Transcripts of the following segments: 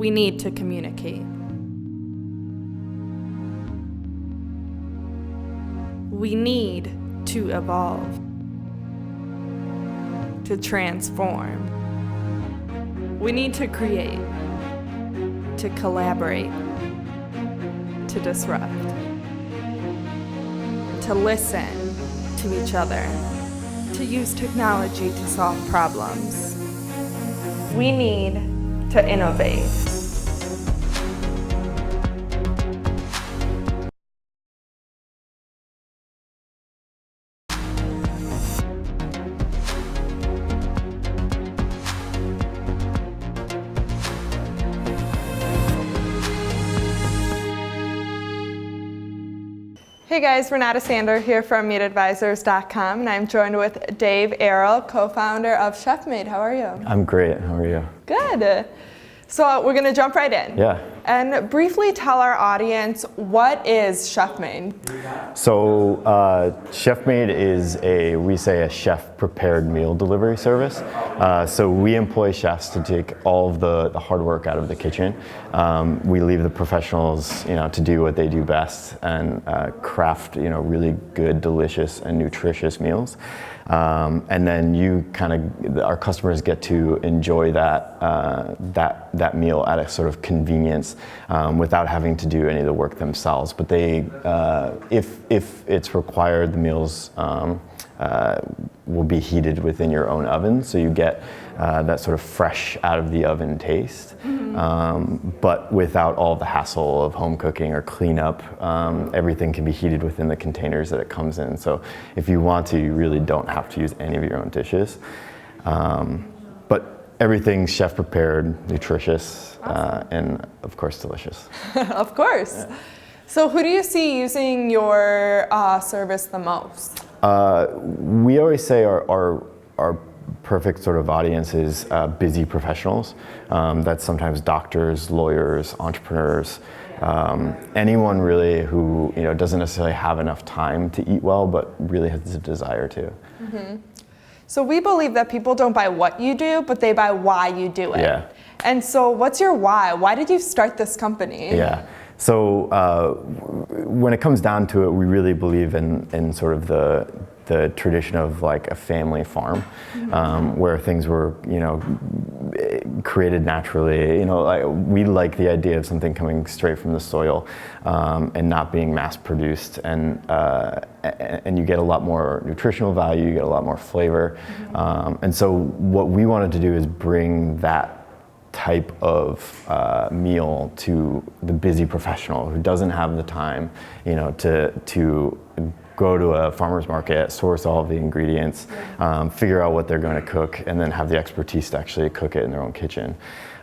we need to communicate. We need to evolve, to transform. We need to create, to collaborate, to disrupt, to listen to each other, to use technology to solve problems. We need to innovate. Hey guys, Renata Sander here from meatadvisors.com, and I'm joined with Dave Arel, co-founder of Chefmade. How are you? I'm great. How are you? Good. So we're going to jump right in. Yeah. And briefly tell our audience, what is Chefmade? So Chefmade is we say a chef-prepared meal delivery service. So we employ chefs to take all of the hard work out of the kitchen. We leave the professionals, to do what they do best and craft, really good, delicious, and nutritious meals. And then our customers get to enjoy that meal at a sort of convenience without having to do any of the work themselves. But they, if it's required, the meals will be heated within your own oven, so you get that sort of fresh out of the oven taste, but without all the hassle of home cooking or cleanup. Everything can be heated within the containers that it comes in. So if you want to, you really don't have to use any of your own dishes. But everything's chef prepared, nutritious, awesome. And of course delicious. Of course. Yeah. So who do you see using your service the most? We always say our perfect sort of audience is busy professionals. That's sometimes doctors, lawyers, entrepreneurs, anyone really who doesn't necessarily have enough time to eat well, but really has a desire to. Mm-hmm. So we believe that people don't buy what you do, but they buy why you do it. Yeah. And so what's your why? Why did you start this company? Yeah. So when it comes down to it, we really believe in sort of the tradition of like a family farm, where things were, created naturally. We like the idea of something coming straight from the soil and not being mass produced, and you get a lot more nutritional value, you get a lot more flavor, and so what we wanted to do is bring that type of meal to the busy professional who doesn't have the time, to go to a farmer's market, source all of the ingredients, figure out what they're going to cook, and then have the expertise to actually cook it in their own kitchen.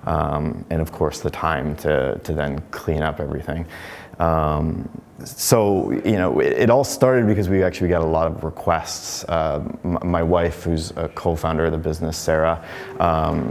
And of course the time to then clean up everything. So, it all started because we actually got a lot of requests. My wife, who's a co-founder of the business, Sarah,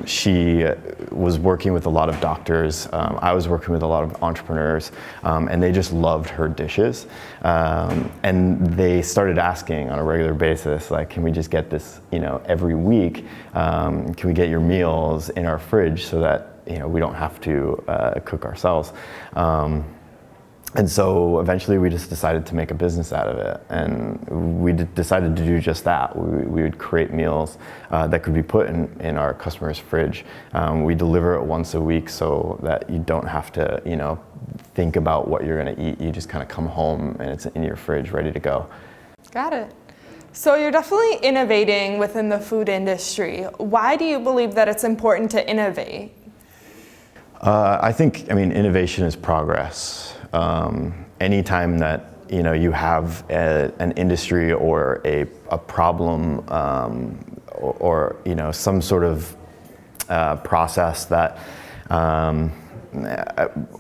she was working with a lot of doctors. I was working with a lot of entrepreneurs, and they just loved her dishes. And they started asking on a regular basis, like, can we just get this, every week? Can we get your meals in our fridge so that, we don't have to cook ourselves? And so eventually we just decided to make a business out of it, and we decided to do just that. We would create meals that could be put in our customer's fridge. We deliver it once a week so that you don't have to, think about what you're gonna eat. You just kind of come home and it's in your fridge ready to go. Got it. So you're definitely innovating within the food industry. Why do you believe that it's important to innovate? I think, innovation is progress. Anytime that you have an industry or a problem or some sort of process that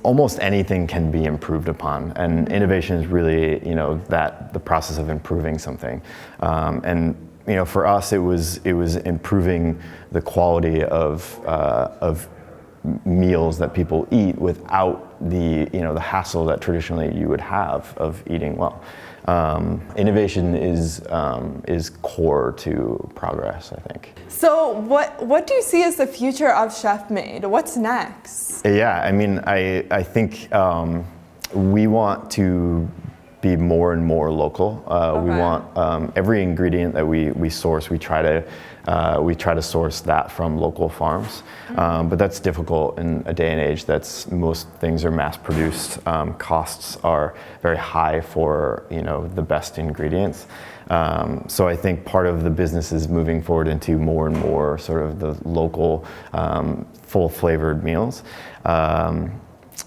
almost anything can be improved upon, and innovation is really that the process of improving something. And for us, it was improving the quality of meals that people eat without the the hassle that traditionally you would have of eating well. Innovation is core to progress, I think. So what do you see as the future of Chefmade? What's next? Yeah, I mean, I think we want to be more and more local. We want every ingredient that we source. We try to source that from local farms, but that's difficult in a day and age that's most things are mass produced. Costs are very high for the best ingredients. So I think part of the business is moving forward into more and more sort of the local, full flavored meals.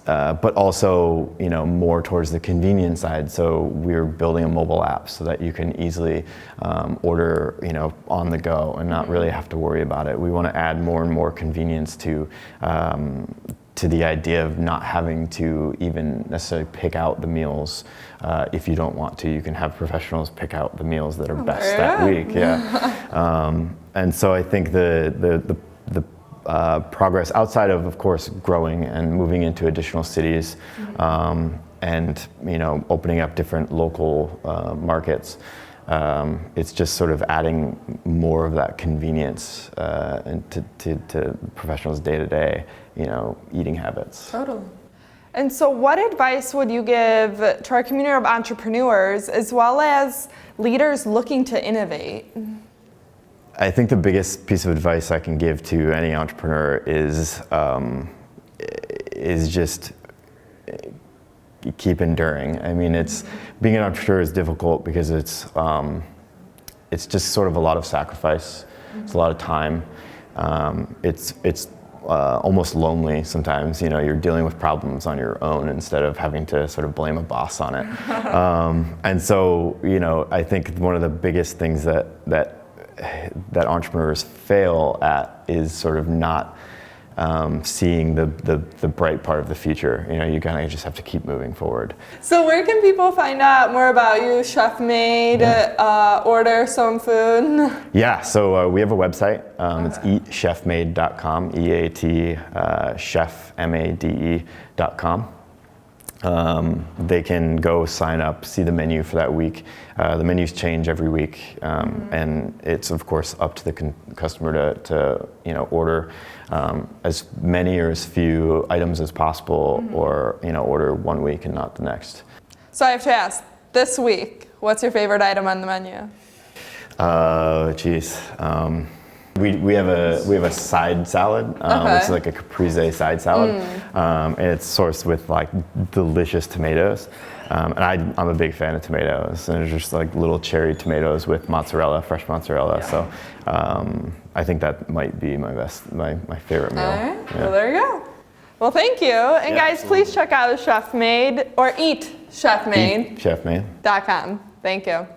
But also, more towards the convenience side. So we're building a mobile app so that you can easily order, on the go and not really have to worry about it. We want to add more and more convenience to the idea of not having to even necessarily pick out the meals. If you don't want to, you can have professionals pick out the meals that are best that week. Yeah. And so I think the progress outside of course, growing and moving into additional cities, and opening up different local markets. It's just sort of adding more of that convenience to professionals' day-to-day, eating habits. Totally. And so what advice would you give to our community of entrepreneurs as well as leaders looking to innovate? I think the biggest piece of advice I can give to any entrepreneur is just keep enduring. I mean, being an entrepreneur is difficult because it's just sort of a lot of sacrifice. It's a lot of time. It's almost lonely sometimes. You're dealing with problems on your own instead of having to sort of blame a boss on it. And so, I think one of the biggest things that entrepreneurs fail at is sort of not seeing the bright part of the future. You kind of just have to keep moving forward. So where can people find out more about you, Chefmade, order some food? Yeah, so we have a website. It's eatchefmade.com, E-A-T, chef, M-A-D-E.com. They can go sign up, see the menu for that week. The menus change every week, and it's of course up to the customer to order as many or as few items as possible, or order one week and not the next. So I have to ask, this week, what's your favorite item on the menu? We have a side salad. It's like a caprese side salad, and it's sourced with like delicious tomatoes. And I'm a big fan of tomatoes, and it's just like little cherry tomatoes with mozzarella, fresh mozzarella. Yeah. So I think that might be my favorite meal. All right. Yeah. Well, there you go. Well, thank you. And guys, please check out Chefmade or eat Chefmade. Chefmade.com. Thank you.